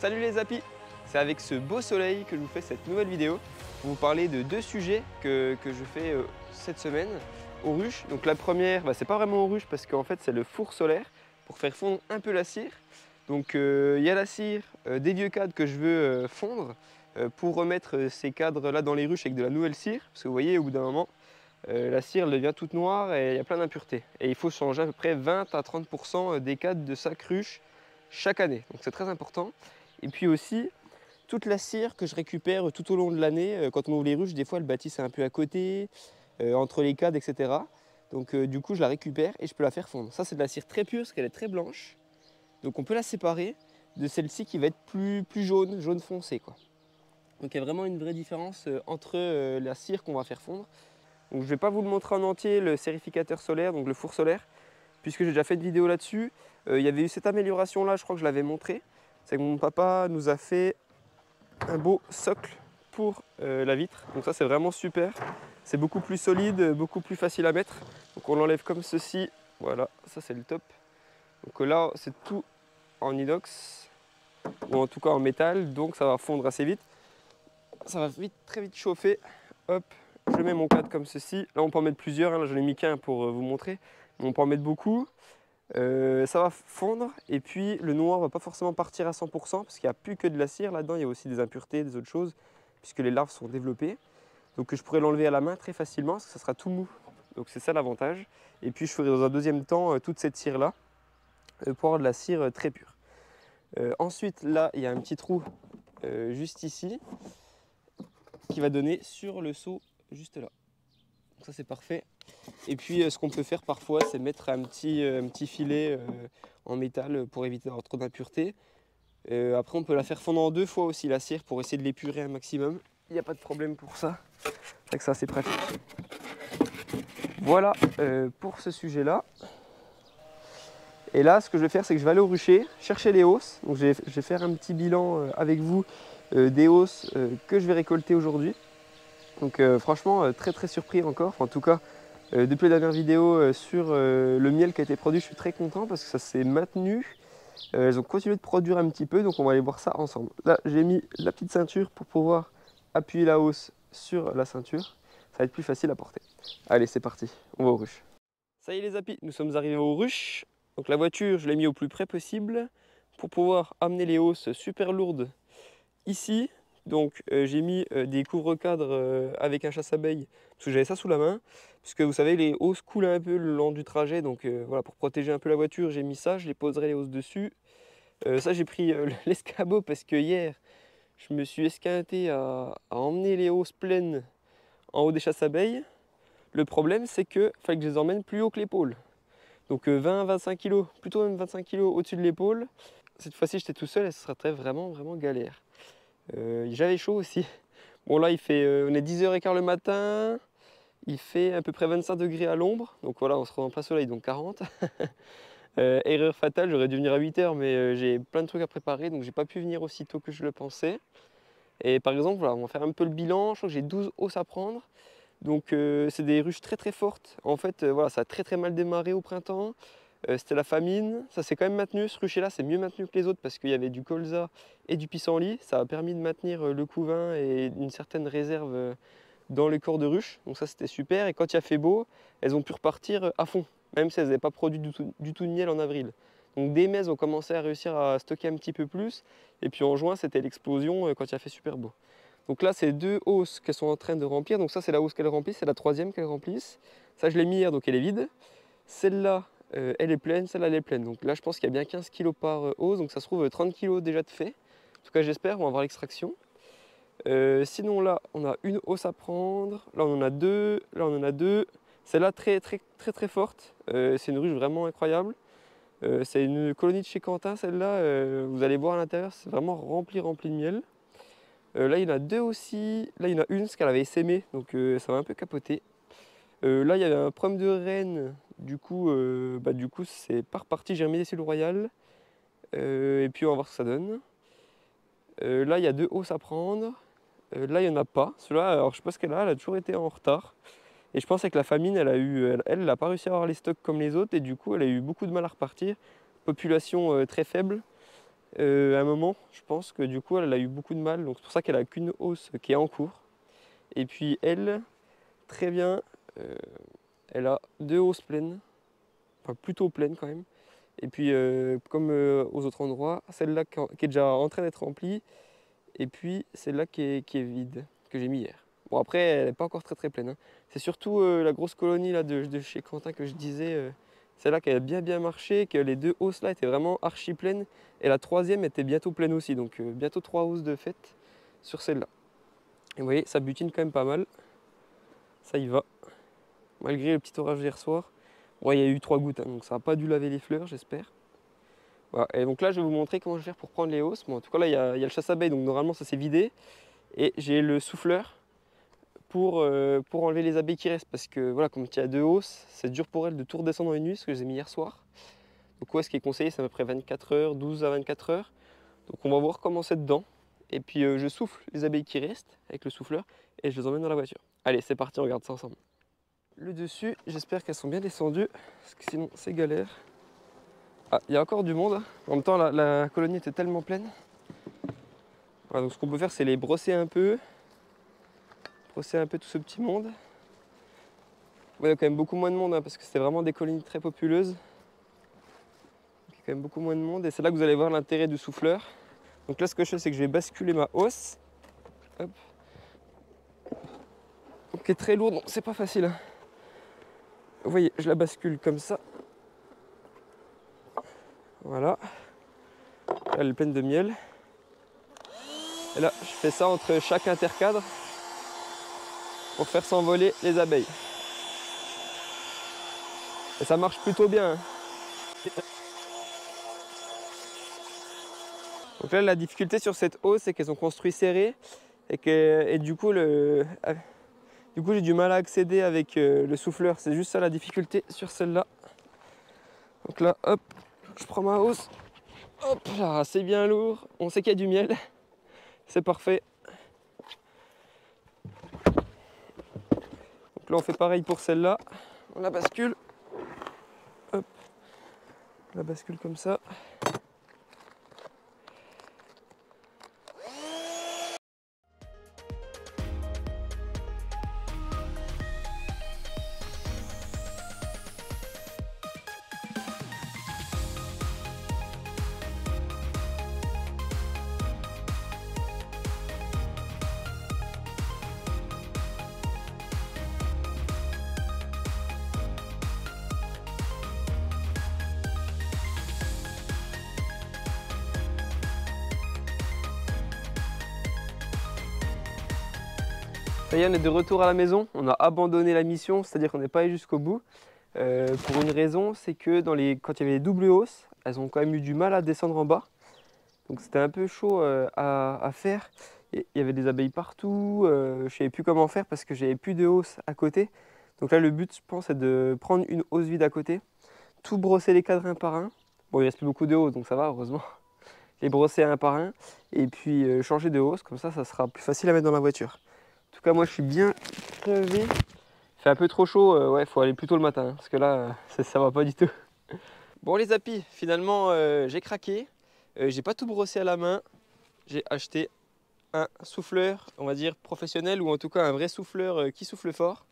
Salut les Apis! C'est avec ce beau soleil que je vous fais cette nouvelle vidéo pour vous parler de deux sujets que je fais cette semaine aux ruches. Donc la première, c'est pas vraiment aux ruches parce qu'en fait c'est le four solaire pour faire fondre un peu la cire. Donc il y a la cire des vieux cadres que je veux fondre pour remettre ces cadres là dans les ruches avec de la nouvelle cire. Parce que vous voyez au bout d'un moment la cire elle devient toute noire et il y a plein d'impuretés. Et il faut changer à peu près 20 à 30% des cadres de chaque ruche chaque année. Donc c'est très important. Et puis aussi, toute la cire que je récupère tout au long de l'année, quand on ouvre les ruches, des fois le bâtisse est un peu à côté, entre les cadres, etc. Donc du coup, je la récupère et je peux la faire fondre. Ça, c'est de la cire très pure parce qu'elle est très blanche. Donc on peut la séparer de celle-ci qui va être plus jaune, jaune foncé, quoi. Donc il y a vraiment une vraie différence entre la cire qu'on va faire fondre. Donc je ne vais pas vous le montrer en entier, le sérificateur solaire, donc le four solaire, puisque j'ai déjà fait une vidéo là-dessus. Il y avait eu cette amélioration-là, je crois que je l'avais montré. C'est que mon papa nous a fait un beau socle pour la vitre. Donc ça c'est vraiment super. C'est beaucoup plus solide, beaucoup plus facile à mettre. Donc on l'enlève comme ceci. Voilà, ça c'est le top. Donc là c'est tout en inox, ou en tout cas en métal, donc ça va fondre assez vite. Ça va très vite chauffer. Hop, je mets mon cadre comme ceci. Là on peut en mettre plusieurs, hein. Là j'en ai mis qu'un pour vous montrer. Mais on peut en mettre beaucoup. Ça va fondre et puis le noir ne va pas forcément partir à 100% parce qu'il n'y a plus que de la cire là-dedans, il y a aussi des impuretés, des autres choses puisque les larves sont développées. Donc je pourrais l'enlever à la main très facilement parce que ça sera tout mou. Donc c'est ça l'avantage. Et puis je ferai dans un deuxième temps toute cette cire là pour avoir de la cire très pure. Ensuite là il y a un petit trou juste ici qui va donner sur le seau juste là. Donc ça c'est parfait. Et puis ce qu'on peut faire parfois c'est mettre un petit filet en métal pour éviter d'avoir trop d'impuretés. Après on peut la faire fondre en deux fois aussi la cire pour essayer de l'épurer un maximum. Il n'y a pas de problème pour ça. C'est vrai que c'est assez pratique. Voilà pour ce sujet là. Et là ce que je vais faire c'est que je vais aller au rucher chercher les hausses. Donc je vais faire un petit bilan avec vous des hausses que je vais récolter aujourd'hui. Donc franchement très surpris encore, enfin, en tout cas depuis la dernière vidéo sur le miel qui a été produit, je suis très content parce que ça s'est maintenu. Elles ont continué de produire un petit peu, donc on va aller voir ça ensemble. Là j'ai mis la petite ceinture pour pouvoir appuyer la hausse sur la ceinture. Ça va être plus facile à porter. Allez c'est parti, on va aux ruches. Ça y est les apis, nous sommes arrivés aux ruches. Donc la voiture je l'ai mis au plus près possible pour pouvoir amener les hausses super lourdes ici. Donc j'ai mis des couvre-cadres avec un chasse-abeille parce que j'avais ça sous la main. Puisque vous savez les hausses coulent un peu le long du trajet. Donc voilà, pour protéger un peu la voiture j'ai mis ça, je les poserai les hausses dessus. Ça j'ai pris l'escabeau parce que hier je me suis esquinté à emmener les hausses pleines en haut des chasse-abeilles. Le problème c'est que fallait que je les emmène plus haut que l'épaule. Donc 20-25 kg, plutôt même 25 kg au-dessus de l'épaule. Cette fois-ci j'étais tout seul et ce serait vraiment galère. J'avais chaud aussi. Bon là il fait, on est 10h15 le matin, il fait à peu près 25 degrés à l'ombre, donc voilà on se retrouve en plein soleil, donc 40. Erreur fatale, j'aurais dû venir à 8h mais j'ai plein de trucs à préparer donc j'ai pas pu venir aussi tôt que je le pensais. Et par exemple voilà, on va faire un peu le bilan, je crois que j'ai 12 hausses à prendre. Donc c'est des ruches très fortes. En fait voilà, ça a très mal démarré au printemps. C'était la famine, ça s'est quand même maintenu, ce rucher là c'est mieux maintenu que les autres parce qu'il y avait du colza et du pissenlit, ça a permis de maintenir le couvain et une certaine réserve dans les corps de ruche, donc ça c'était super. Et quand il a fait beau, elles ont pu repartir à fond, même si elles n'avaient pas produit du tout de miel en avril. Donc dès mai elles ont commencé à réussir à stocker un petit peu plus, et puis en juin c'était l'explosion quand il a fait super beau. Donc là c'est deux hausses qu'elles sont en train de remplir, donc ça c'est la hausse qu'elles remplissent, c'est la troisième qu'elles remplissent. Ça je l'ai mis hier donc elle est vide. Celle-là elle est pleine, celle-là elle est pleine. Donc là je pense qu'il y a bien 15 kg par hausse, donc ça se trouve 30 kg déjà de fait. En tout cas j'espère, on va voir l'extraction. Sinon là on a une hausse à prendre, là on en a deux, là on en a deux. Celle-là très forte, c'est une ruche vraiment incroyable. C'est une colonie de chez Quentin celle-là, vous allez voir à l'intérieur, c'est vraiment rempli de miel. Là il y en a deux aussi, là il y en a une parce qu'elle avait essaimé, donc ça va un peu capoter. Là il y avait un problème de reine, du coup c'est pas reparti, j'ai remis des cellules royales. Et puis on va voir ce que ça donne. Là il y a deux hausses à prendre. Là il n'y en a pas. Celui-là, alors je sais pas ce qu'elle a toujours été en retard. Et je pense qu'avec la famine, elle n'a pas réussi à avoir les stocks comme les autres et du coup elle a eu beaucoup de mal à repartir. Population très faible. à un moment, je pense que du coup elle a eu beaucoup de mal, donc c'est pour ça qu'elle a qu'une hausse qui est en cours. Et puis elle, très bien, elle a 2 hausses pleines, enfin plutôt pleines quand même. Et puis comme aux autres endroits, celle-là qui est déjà en train d'être remplie, et puis celle-là qui est vide, que j'ai mis hier. Bon après, elle n'est pas encore très pleine, hein. C'est surtout la grosse colonie là, de chez Quentin que je disais, celle-là qui a bien marché, que les 2 hausses là étaient vraiment archi pleines, et la troisième était bientôt pleine aussi, donc bientôt 3 hausses de fête sur celle-là. Et vous voyez, ça butine quand même pas mal, ça y va, malgré le petit orage d'hier soir. Bon, il y a eu 3 gouttes, hein, donc ça n'a pas dû laver les fleurs, j'espère. Voilà. Et donc là, je vais vous montrer comment je vais faire pour prendre les hausses. Bon, en tout cas, là, il y a le chasse-abeilles, donc normalement, ça s'est vidé. Et j'ai le souffleur pour enlever les abeilles qui restent. Parce que, voilà, comme il y a 2 hausses, c'est dur pour elles de tout redescendre dans une nuit, ce que j'ai mis hier soir. Donc, ouais, ce qui est conseillé, c'est à peu près 24 heures, 12 à 24 heures. Donc, on va voir comment c'est dedans. Et puis, je souffle les abeilles qui restent avec le souffleur et je les emmène dans la voiture. Allez, c'est parti, on regarde ça ensemble. Le dessus, j'espère qu'elles sont bien descendues, parce que sinon, c'est galère. Ah, il y a encore du monde. En même temps, la colonie était tellement pleine. Voilà, donc ce qu'on peut faire, c'est les brosser un peu. Brosser un peu tout ce petit monde. Ouais, il y a quand même beaucoup moins de monde, hein, parce que c'était vraiment des colonies très populeuses. Il y a quand même beaucoup moins de monde. Et c'est là que vous allez voir l'intérêt du souffleur. Donc là, ce que je fais, c'est que je vais basculer ma hausse. Hop. Donc, qui est très lourde, donc c'est pas facile, hein. Vous voyez, je la bascule comme ça. Voilà. Là, elle est pleine de miel. Et là, je fais ça entre chaque intercadre pour faire s'envoler les abeilles. Et ça marche plutôt bien, hein. Donc là, la difficulté sur cette hausse, c'est qu'elles sont construites serrées et du coup, j'ai du mal à accéder avec le souffleur. C'est juste ça la difficulté sur celle-là. Donc là, hop, je prends ma hausse. Hop là, c'est bien lourd. On sait qu'il y a du miel. C'est parfait. Donc là, on fait pareil pour celle-là. On la bascule. Hop, on la bascule comme ça. Ça y est, on est de retour à la maison. On a abandonné la mission, c'est-à-dire qu'on n'est pas allé jusqu'au bout. Pour une raison, c'est que quand il y avait les doubles hausses, elles ont quand même eu du mal à descendre en bas. Donc c'était un peu chaud à faire. Il y avait des abeilles partout. Je ne savais plus comment faire parce que j'avais plus de hausse à côté. Donc là, le but, je pense, c'est de prendre une hausse vide à côté, tout brosser les cadres un par un. Bon, il reste plus beaucoup de hausses, donc ça va, heureusement. Les brosser un par un et puis changer de hausse. Comme ça sera plus facile à mettre dans la voiture. En tout cas, moi, je suis bien crevé. Il fait un peu trop chaud, ouais, il faut aller plus tôt le matin, hein, parce que là, ça va pas du tout. Bon, les apis, finalement, j'ai craqué. J'ai pas tout brossé à la main. J'ai acheté un souffleur, on va dire professionnel, ou en tout cas un vrai souffleur qui souffle fort.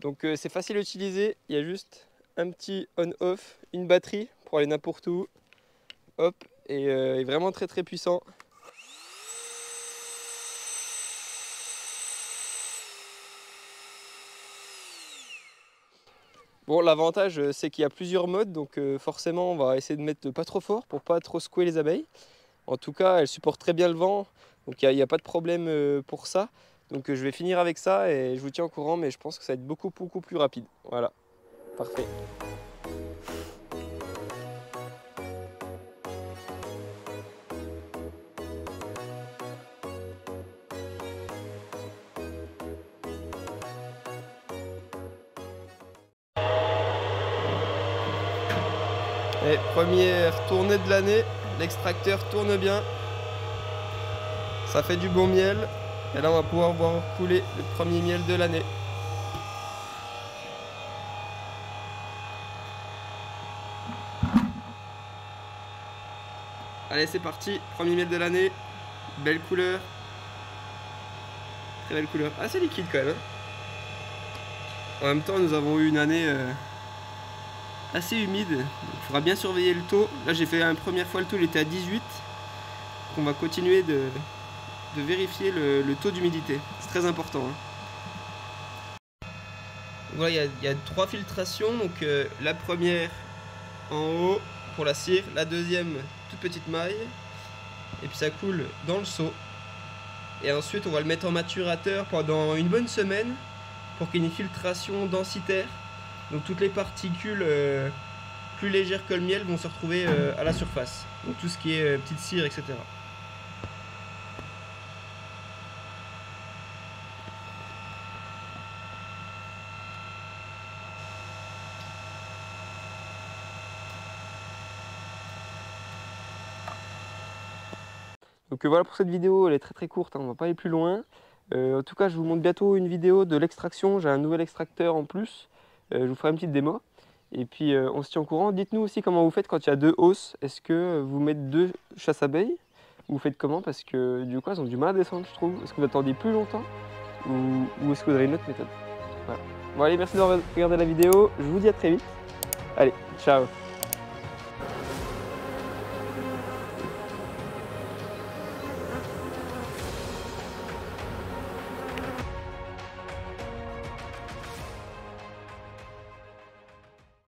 Donc c'est facile à utiliser. Il y a juste un petit on-off, une batterie pour aller n'importe où. Hop, et vraiment très puissant. Bon, l'avantage, c'est qu'il y a plusieurs modes, donc forcément, on va essayer de mettre pas trop fort pour pas trop secouer les abeilles. En tout cas, elles supportent très bien le vent, donc il n'y a pas de problème pour ça. Donc je vais finir avec ça et je vous tiens au courant, mais je pense que ça va être beaucoup plus rapide. Voilà, parfait. Et première tournée de l'année, l'extracteur tourne bien, ça fait du bon miel, et là on va pouvoir voir couler le premier miel de l'année. Allez, c'est parti, premier miel de l'année. Belle couleur. Très belle couleur. Assez liquide quand même. En même temps, nous avons eu une année assez humide. Il faudra bien surveiller le taux. Là, j'ai fait la première fois le taux, il était à 18. Donc, on va continuer de vérifier le taux d'humidité. C'est très important. Voilà, il y a 3 filtrations. Donc, la première en haut pour la cire, la deuxième toute petite maille. Et puis ça coule dans le seau. Et ensuite, on va le mettre en maturateur pendant une bonne semaine pour qu'il y ait une filtration densitaire. Donc toutes les particules plus légères que le miel vont se retrouver à la surface. Donc tout ce qui est petite cire, etc. Donc voilà pour cette vidéo, elle est très courte, hein, on va pas aller plus loin. En tout cas, je vous montre bientôt une vidéo de l'extraction. J'ai un nouvel extracteur en plus. Je vous ferai une petite démo. Et puis on se tient au courant. Dites-nous aussi comment vous faites quand il y a 2 hausses. Est-ce que vous mettez 2 chasses-abeilles ou vous faites comment? Parce que du coup, elles ont du mal à descendre, je trouve. Est-ce que vous attendez plus longtemps ou est-ce que vous avez une autre méthode? Voilà. Bon allez, merci d'avoir regardé la vidéo. Je vous dis à très vite. Allez, ciao.